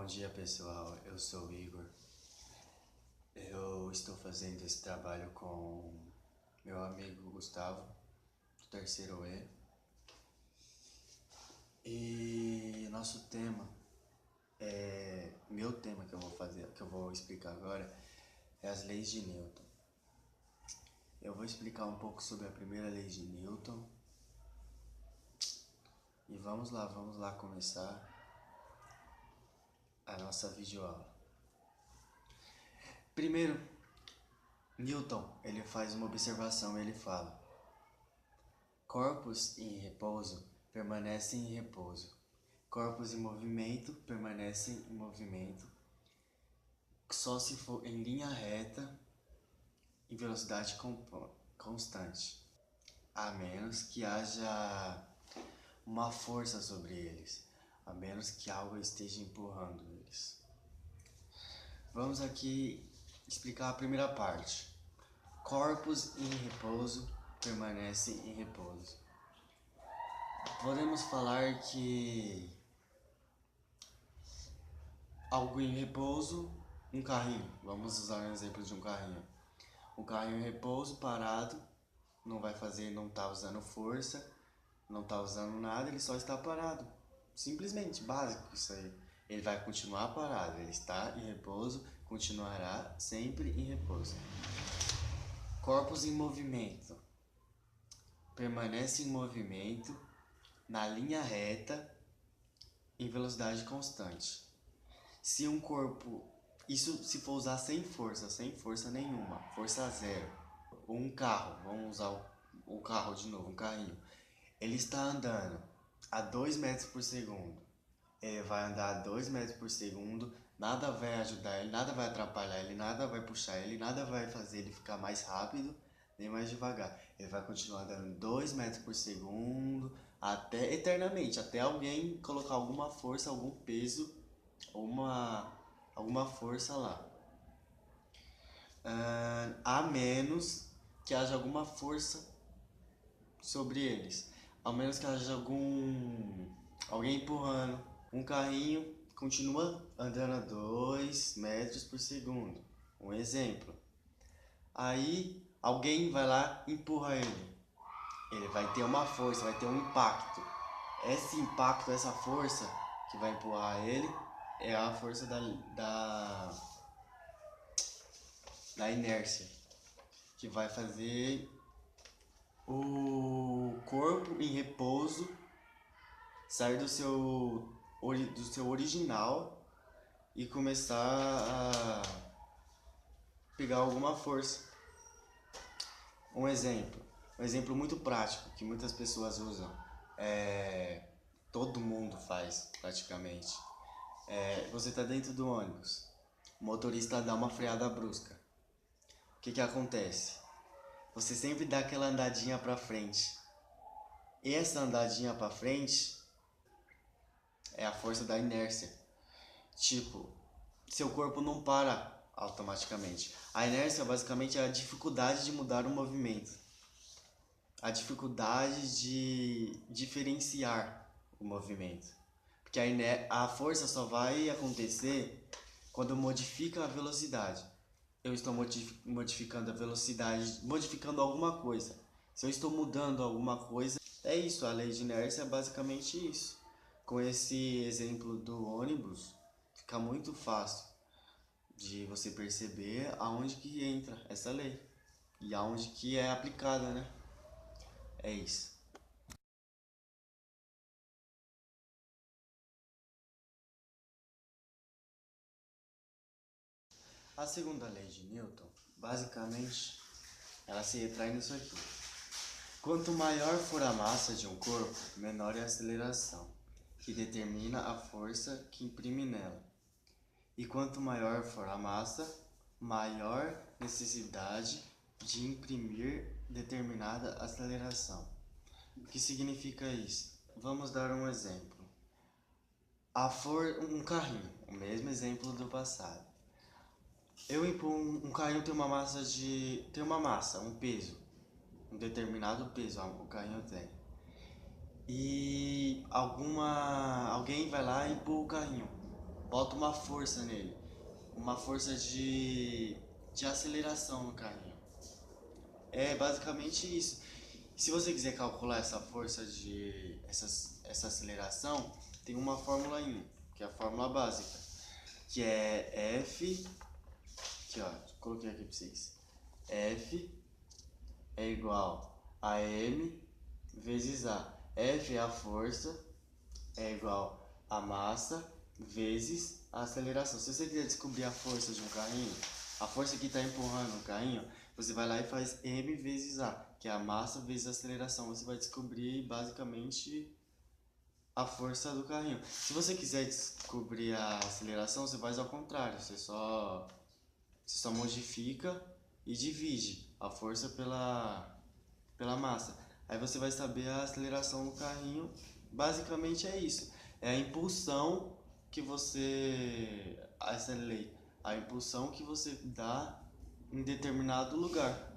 Bom dia pessoal, eu sou o Igor. Eu estou fazendo esse trabalho com meu amigo Gustavo, do terceiro E. E nosso tema meu tema que eu vou explicar agora é as leis de Newton. Eu vou explicar um pouco sobre a primeira lei de Newton. E vamos lá começar a nossa videoaula. Primeiro, Newton, ele faz uma observação, ele fala: corpos em repouso permanecem em repouso. Corpos em movimento permanecem em movimento, só se for em linha reta em velocidade constante, a menos que haja uma força sobre eles, a menos que algo esteja empurrando eles. Vamos aqui explicar a primeira parte. Corpos em repouso permanecem em repouso. Podemos falar que algo em repouso, um carrinho, vamos usar um exemplo de um carrinho. Um carrinho em repouso, parado, não vai fazer, não está usando força, não está usando nada, ele só está parado. Simplesmente, básico isso aí. Ele vai continuar parado, ele está em repouso, continuará sempre em repouso. Corpos em movimento. Permanece em movimento, na linha reta, em velocidade constante. Se um corpo, isso se for usar sem força nenhuma, força zero. Um carro, vamos usar o carro de novo, um carrinho. Ele está andando a 2 metros por segundo. Ele vai andar a 2 metros por segundo, nada vai ajudar ele, nada vai atrapalhar ele, nada vai puxar ele, nada vai fazer ele ficar mais rápido, nem mais devagar. Ele vai continuar andando 2 metros por segundo, até eternamente, até alguém colocar alguma força, algum peso, alguma força lá. A menos que haja alguma força sobre eles. A menos que haja alguém empurrando. Um carrinho continua andando a 2 metros por segundo. Um exemplo. Aí alguém vai lá e empurra ele. Ele vai ter uma força, vai ter um impacto. Esse impacto, essa força que vai empurrar ele é a força da inércia, que vai fazer o corpo em repouso sair do seu original e começar a pegar alguma força. Um exemplo muito prático que muitas pessoas usam, todo mundo faz praticamente. Você está dentro do ônibus, o motorista dá uma freada brusca. O que acontece? Você sempre dá aquela andadinha para frente. E essa andadinha para frente é a força da inércia. Tipo, seu corpo não para automaticamente. A inércia basicamente é a dificuldade de mudar o movimento. A dificuldade de diferenciar o movimento. Porque a força só vai acontecer quando modifica a velocidade. Eu estou modificando a velocidade, modificando alguma coisa. Se eu estou mudando alguma coisa, é isso, a lei de inércia é basicamente isso. Com esse exemplo do ônibus, fica muito fácil de você perceber aonde que entra essa lei e aonde que é aplicada, né? É isso. A segunda lei de Newton, basicamente, ela se retrai nisso aqui. Quanto maior for a massa de um corpo, menor é a aceleração, que determina a força que imprime nela. E quanto maior for a massa, maior necessidade de imprimir determinada aceleração. O que significa isso? Vamos dar um exemplo. Um carrinho, o mesmo exemplo do passado. Eu impulo um carrinho tem uma massa, um peso, um determinado peso o carrinho tem. E alguém vai lá e empurra o carrinho. bota uma força nele, uma força de aceleração no carrinho. É basicamente isso. Se você quiser calcular essa força essa aceleração, tem uma fórmula aí, que é a fórmula básica, que é F, aqui ó, coloquei aqui pra vocês. F é igual a M vezes A. F é a força, é igual a massa vezes a aceleração. Se você quiser descobrir a força de um carrinho, a força que está empurrando o carrinho, você vai lá e faz M vezes A, que é a massa vezes a aceleração. Você vai descobrir basicamente a força do carrinho. Se você quiser descobrir a aceleração, você faz ao contrário. Você só modifica e divide a força pela massa. Aí você vai saber a aceleração do carrinho. Basicamente é isso. É a impulsão que você... Essa lei. A impulsão que você dá em determinado lugar.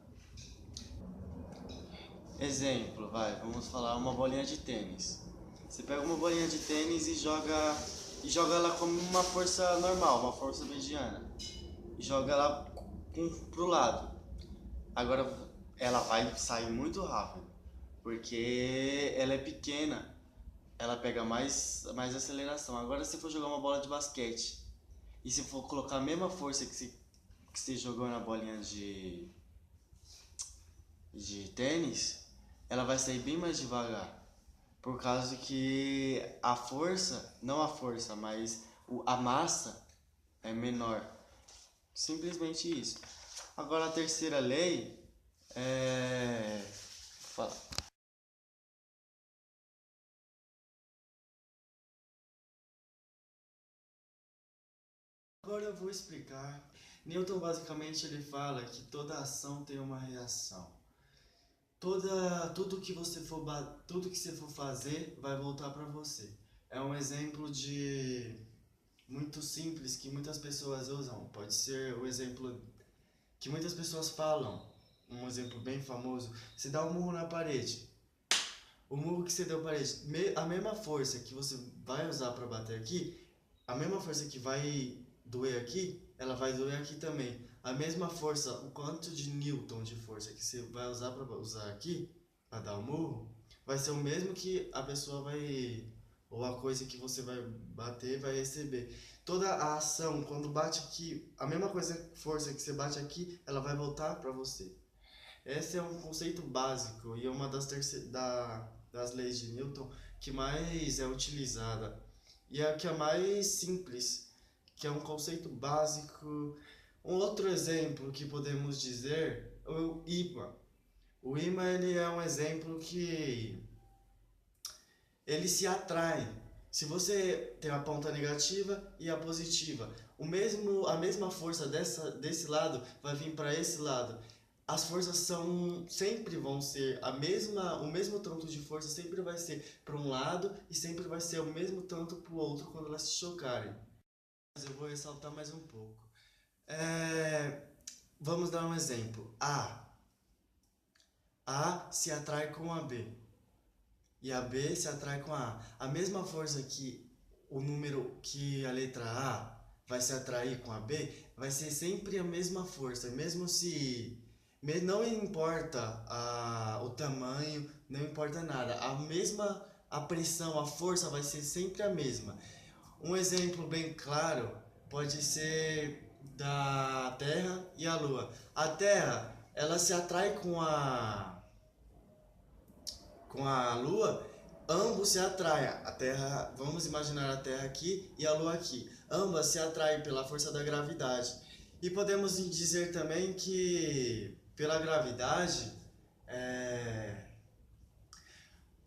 Exemplo, vamos falar uma bolinha de tênis. Você pega uma bolinha de tênis e joga ela como uma força normal, uma força mediana. E joga ela pro lado. Agora ela vai sair muito rápido, porque ela é pequena, ela pega mais aceleração. Agora se for jogar uma bola de basquete e se for colocar a mesma força que você jogou na bolinha de tênis, ela vai sair bem mais devagar. Por causa que a força, não a força, mas a massa é menor. Simplesmente isso. Agora a terceira lei é... Fala. Agora eu vou explicar. Newton basicamente ele fala que toda ação tem uma reação. Tudo que você for fazer vai voltar para você. É um exemplo de muito simples que muitas pessoas usam. Pode ser o exemplo que muitas pessoas falam. Um exemplo bem famoso: você dá um murro na parede. O murro que você deu na parede, a mesma força que você vai usar para bater aqui, a mesma força que vai doer aqui, ela vai doer aqui também. A mesma força, o quanto de Newton de força que você vai usar para usar aqui, para dar o murro, vai ser o mesmo que a pessoa vai, ou a coisa que você vai bater vai receber. Toda a ação, quando bate aqui, a mesma força que você bate aqui, ela vai voltar para você. Esse é um conceito básico e é uma das leis de Newton que mais é utilizada. E é a que é mais simples, que é um conceito básico. Um outro exemplo que podemos dizer é o ímã. O ímã ele é um exemplo que ele se atrai. Se você tem a ponta negativa e a positiva, a mesma força desse lado vai vir para esse lado. As forças sempre vão ser o mesmo tanto de força sempre vai ser para um lado e sempre vai ser o mesmo tanto para o outro quando elas se chocarem. Mas eu vou ressaltar mais um pouco. Vamos dar um exemplo. A se atrai com a B e a B se atrai com a A. A mesma força que que a letra A vai se atrair com a B, vai ser sempre a mesma força, mesmo se não importa o tamanho, não importa nada. A pressão, a força vai ser sempre a mesma. Um exemplo bem claro pode ser da Terra e a Lua. A Terra, ela se atrai com a Lua, ambos se atraem. A Terra, vamos imaginar a Terra aqui e a Lua aqui. Ambas se atraem pela força da gravidade. E podemos dizer também que pela gravidade,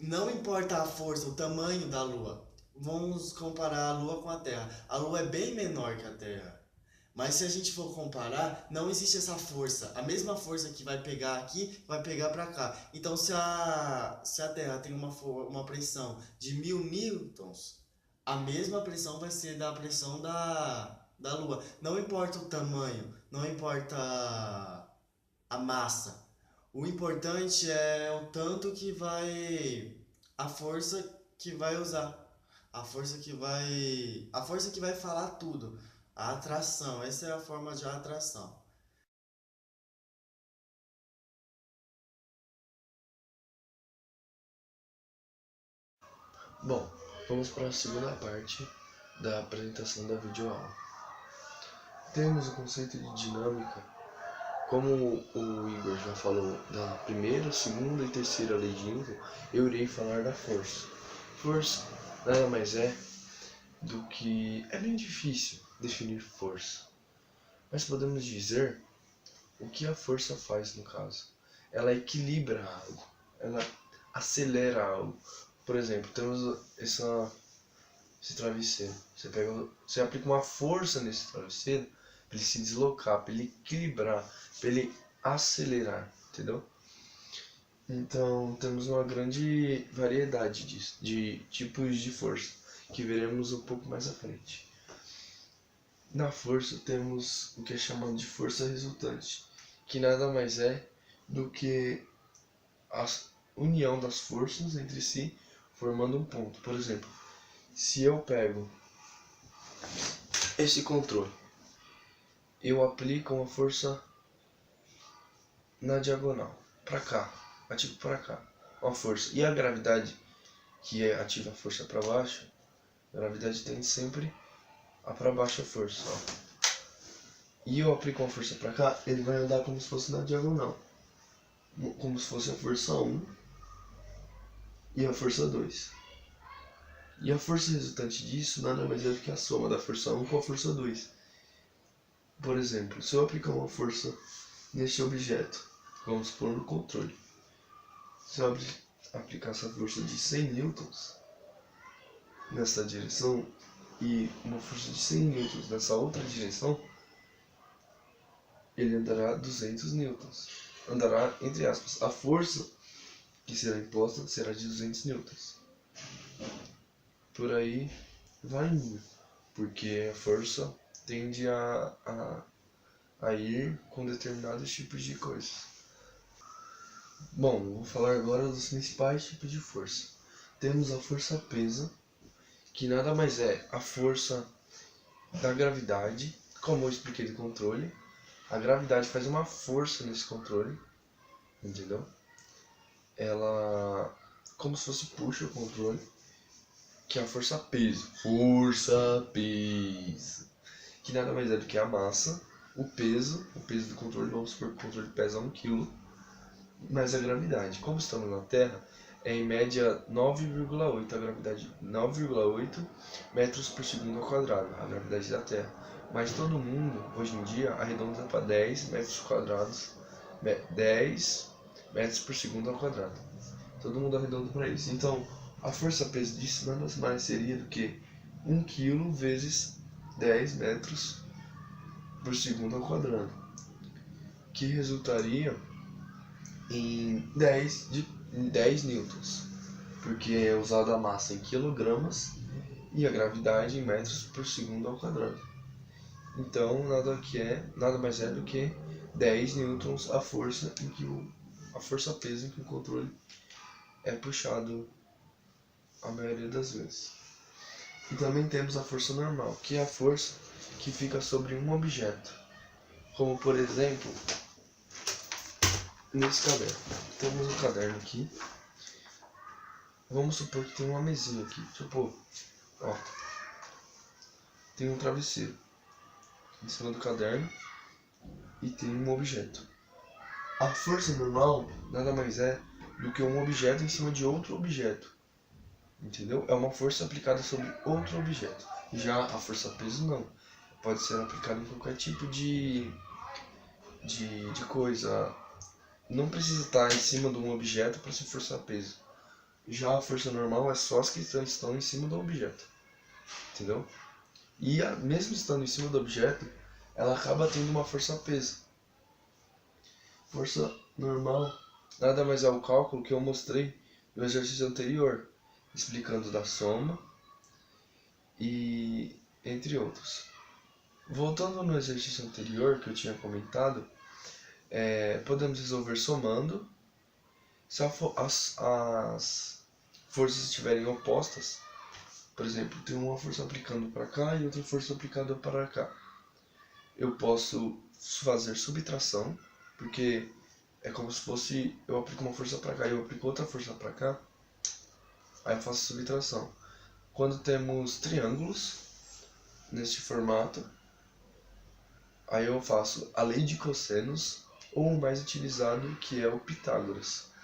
não importa a força, o tamanho da Lua. Vamos comparar a Lua com a Terra. A Lua é bem menor que a Terra. Mas se a gente for comparar, não existe essa força. A mesma força que vai pegar aqui, vai pegar para cá. Então, se a Terra tem uma pressão de 1000 newtons, a mesma pressão vai ser da pressão da Lua. Não importa o tamanho, não importa a massa. O importante é o tanto que vai... a força que vai usar. A força que vai falar tudo. A atração, essa é a forma de atração. Bom, vamos para a segunda parte da apresentação da videoaula. Temos o conceito de dinâmica. Como o Igor já falou da primeira, segunda e terceira lei de Newton, eu irei falar da força. Força nada mais é do que... É bem difícil definir força, mas podemos dizer o que a força faz no caso. Ela equilibra algo, ela acelera algo. Por exemplo, temos esse travesseiro. Você aplica uma força nesse travesseiro para ele se deslocar, para ele equilibrar, para ele acelerar, entendeu? Então temos uma grande variedade de tipos de força que veremos um pouco mais à frente. Na força temos o que é chamado de força resultante, que nada mais é do que a união das forças entre si formando um ponto. Por exemplo, se eu pego esse controle, eu aplico uma força na diagonal, para cá, ativo para cá, uma força. E a gravidade, que ativa a força para baixo, a gravidade tende sempre a para baixo a força. Ó. E eu aplico uma força para cá, ele vai andar como se fosse na diagonal, como se fosse a força 1 e a força 2. E a força resultante disso nada mais é do que a soma da força 1 com a força 2. Por exemplo, se eu aplicar uma força neste objeto, vamos supor no controle, se eu aplicar essa força de 100 newtons nessa direção e uma força de 100 newtons nessa outra direção, ele andará 200 newtons. Andará, entre aspas, a força que será imposta será de 200 newtons. Por aí vai indo, porque a força tende a ir com determinados tipos de coisas. Bom, vou falar agora dos principais tipos de força. Temos a força peso, que nada mais é a força da gravidade, como eu expliquei do controle. A gravidade faz uma força nesse controle, entendeu? Ela, como se fosse puxa o controle, que é a força peso. Força peso. Que nada mais é do que a massa, o peso do controle, vamos supor que o controle pesa 1 kg, mais a gravidade. Como estamos na Terra, é em média 9,8 a gravidade, 9,8 metros por segundo ao quadrado, a gravidade da Terra. Mas todo mundo, hoje em dia, arredonda para 10 metros quadrados, 10 metros por segundo ao quadrado. Todo mundo arredonda para isso. Então, a força-peso disso nada mais seria do que 1 kg vezes 10 metros por segundo ao quadrado, que resultaria em 10 newtons, porque é usada a massa em quilogramas e a gravidade em metros por segundo ao quadrado. Então, nada mais é do que 10 newtons a força peso em que o controle é puxado a maioria das vezes. E também temos a força normal, que é a força que fica sobre um objeto, como por exemplo nesse caderno. Temos um caderno aqui. Vamos supor que tem uma mesinha aqui. Supor, ó, tem um travesseiro em cima do caderno e tem um objeto. A força normal nada mais é do que um objeto em cima de outro objeto. Entendeu? É uma força aplicada sobre outro objeto. Já a força peso não. Pode ser aplicada em qualquer tipo de coisa. Não precisa estar em cima de um objeto para ser força peso. Já a força normal é só as que estão em cima do objeto. Entendeu? E mesmo estando em cima do objeto, ela acaba tendo uma força peso. Força normal nada mais é o cálculo que eu mostrei no exercício anterior, explicando da soma e entre outros. Voltando no exercício anterior que eu tinha comentado, podemos resolver somando. Se as forças estiverem opostas, Por exemplo, tem uma força aplicando para cá e outra força aplicada para cá. Eu posso fazer subtração, porque é como se fosse, eu aplico uma força para cá e eu aplico outra força para cá, aí eu faço subtração. Quando temos triângulos neste formato, aí eu faço a lei de cossenos, ou o mais utilizado, que é o Pitágoras.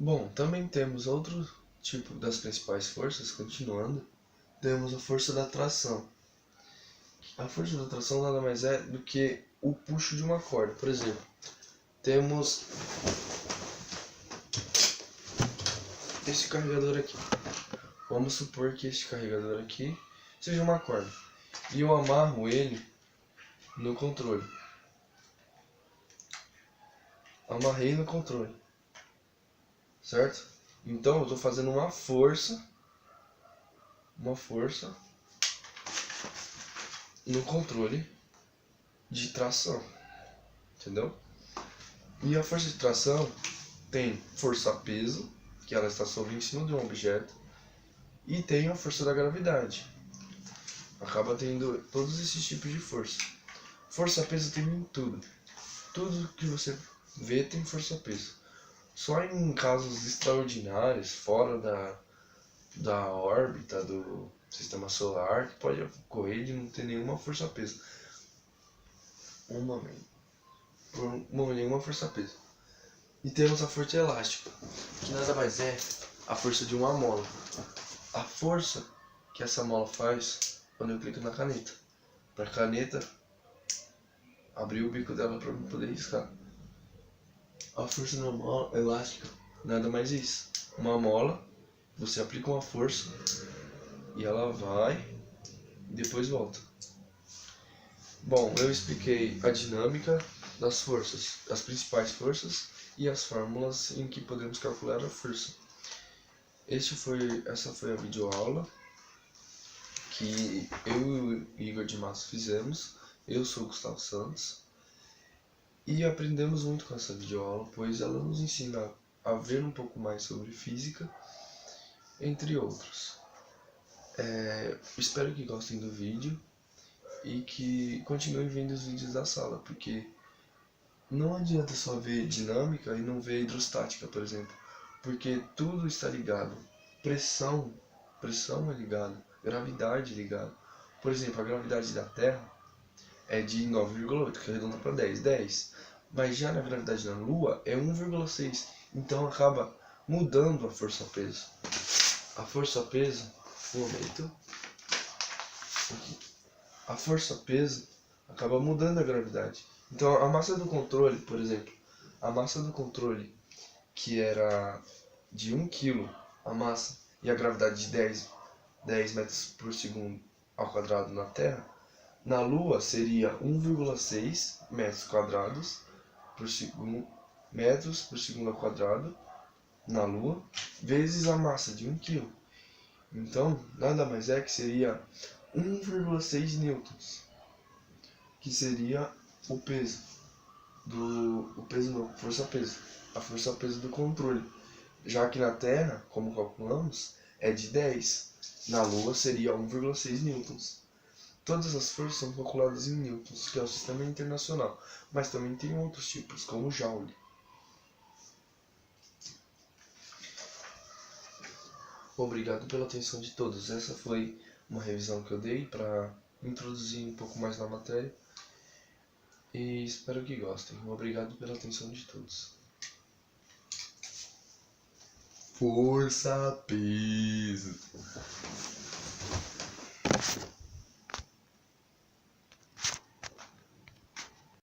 Bom, também temos outro tipo das principais forças, continuando. Temos a força da tração. A força da tração nada mais é do que o puxo de uma corda. Por exemplo, temos esse carregador aqui. Vamos supor que este carregador aqui seja uma corda. E eu amarro ele no controle. Amarrei no controle. Certo? Então eu estou fazendo uma força no controle de tração. Entendeu? E a força de tração tem força-peso, que ela está sobre em cima de um objeto, e tem a força da gravidade. Acaba tendo todos esses tipos de força. Força-peso tem em tudo. Tudo que você vê tem força-peso. Só em casos extraordinários, fora da órbita do sistema solar, que pode ocorrer de não ter nenhuma força-peso. Nenhuma força-peso. E temos a força elástica, que nada mais é a força de uma mola. A força que essa mola faz quando eu clico na caneta. Para a caneta abrir o bico dela para eu poder riscar. A força da mola elástica nada mais isso. Uma mola, você aplica uma força e ela vai e depois volta. Bom, eu expliquei a dinâmica das forças, as principais forças e as fórmulas em que podemos calcular a força. Essa foi a videoaula que eu e o Igor de Matos fizemos. Eu sou o Gustavo Santos e aprendemos muito com essa videoaula, pois ela nos ensina a ver um pouco mais sobre física, entre outros. Espero que gostem do vídeo e que continuem vendo os vídeos da sala, porque não adianta só ver dinâmica e não ver hidrostática, por exemplo, porque tudo está ligado. Pressão é ligado, gravidade é ligado. Por exemplo, a gravidade da Terra é de 9,8, que arredonda para 10, mas já na gravidade da Lua é 1,6, então acaba mudando a força-peso. A força-peso, a força-peso acaba mudando a gravidade. Então a massa do controle, por exemplo, a massa do controle que era de 1 kg, a massa e a gravidade de 10 metros por segundo ao quadrado na Terra, na Lua seria 1,6 metros quadrados por segundo, metros por segundo ao quadrado na Lua, vezes a massa de 1 kg. Então, nada mais é que seria 1,6 newtons, que seria o peso força-peso, a força-peso do controle. Já que na Terra, como calculamos, é de 10, na Lua seria 1,6 newtons. Todas as forças são calculadas em newtons, que é o sistema internacional, mas também tem outros tipos, como o joule. Obrigado pela atenção de todos. Essa foi uma revisão que eu dei para introduzir um pouco mais na matéria. E espero que gostem. Obrigado pela atenção de todos. Força, peso.